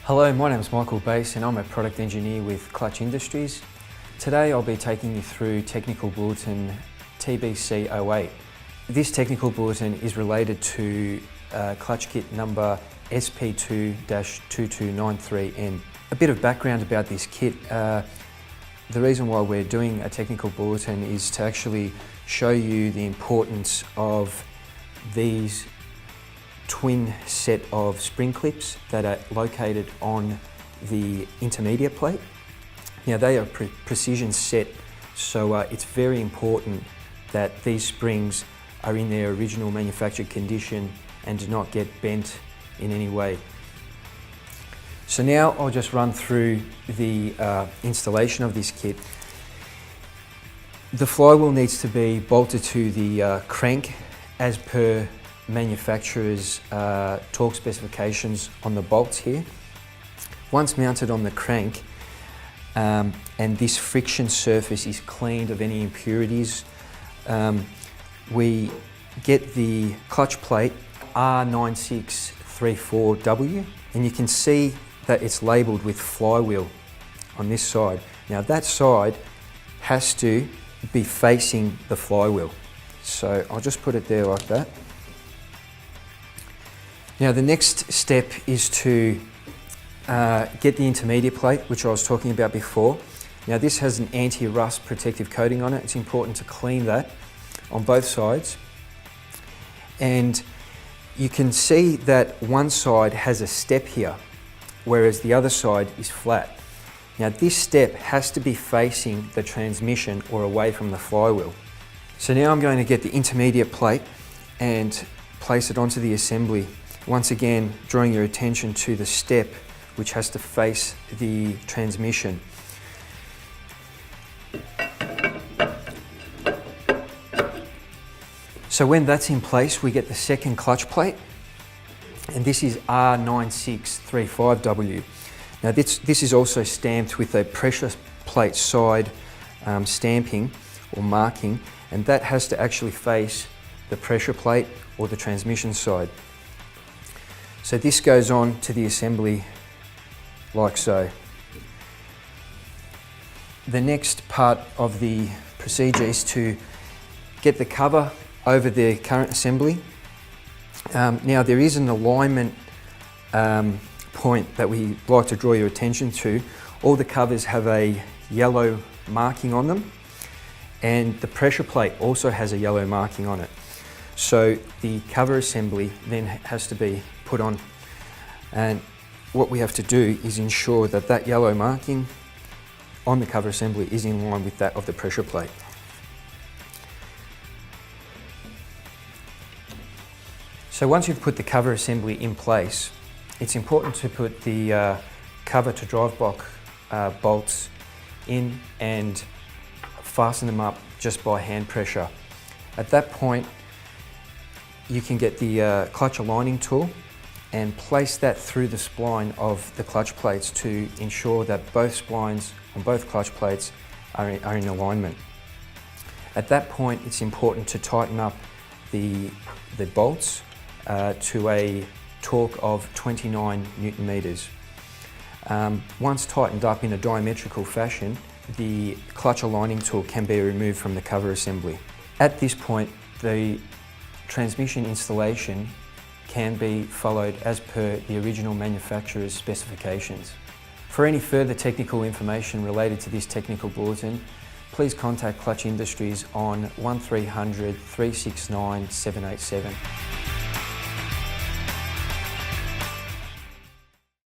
Hello, my name is Michael Bass and I'm a product engineer with Clutch Industries. Today I'll be taking you through technical bulletin TBC 08. This technical bulletin is related to clutch kit number SP2-2293N. A bit of background about this kit. The reason why we're doing a technical bulletin is to actually show you the importance of these twin set of spring clips that are located on the Intermedia plate. Now they are precision set, so it's very important that these springs are in their original manufactured condition and do not get bent in any way. So now I'll just run through the installation of this kit. The flywheel needs to be bolted to the crank as per manufacturer's torque specifications on the bolts here. Once mounted on the crank and this friction surface is cleaned of any impurities, we get the clutch plate R9634W, and you can see that it's labelled with flywheel on this side. Now that side has to be facing the flywheel. So I'll just put it there like that. Now the next step is to get the intermediate plate, which I was talking about before. Now this has an anti-rust protective coating on it. It's important to clean that on both sides. And you can see that one side has a step here, whereas the other side is flat. Now this step has to be facing the transmission or away from the flywheel. So now I'm going to get the intermediate plate and place it onto the assembly. Once again, drawing your attention to the step which has to face the transmission. So when that's in place, we get the second clutch plate, and this is R9635W. Now this is also stamped with a pressure plate side stamping or marking, and that has to actually face the pressure plate or the transmission side. So this goes on to the assembly like so. The next part of the procedure is to get the cover over the current assembly. Now there is an alignment point that we like to draw your attention to. All the covers have a yellow marking on them, and the pressure plate also has a yellow marking on it. So the cover assembly then has to be put on, and what we have to do is ensure that that yellow marking on the cover assembly is in line with that of the pressure plate. So once you've put the cover assembly in place, it's important to put the cover to drive block bolts in and fasten them up just by hand pressure. At that point, you can get the clutch aligning tool and place that through the spline of the clutch plates to ensure that both splines on both clutch plates are in alignment. At that point, it's important to tighten up the bolts to a torque of 29 Newton meters. Once tightened up in a diametrical fashion, the clutch aligning tool can be removed from the cover assembly. At this point, the transmission installation can be followed as per the original manufacturer's specifications. For any further technical information related to this technical bulletin, please contact Clutch Industries on 1300 369 787.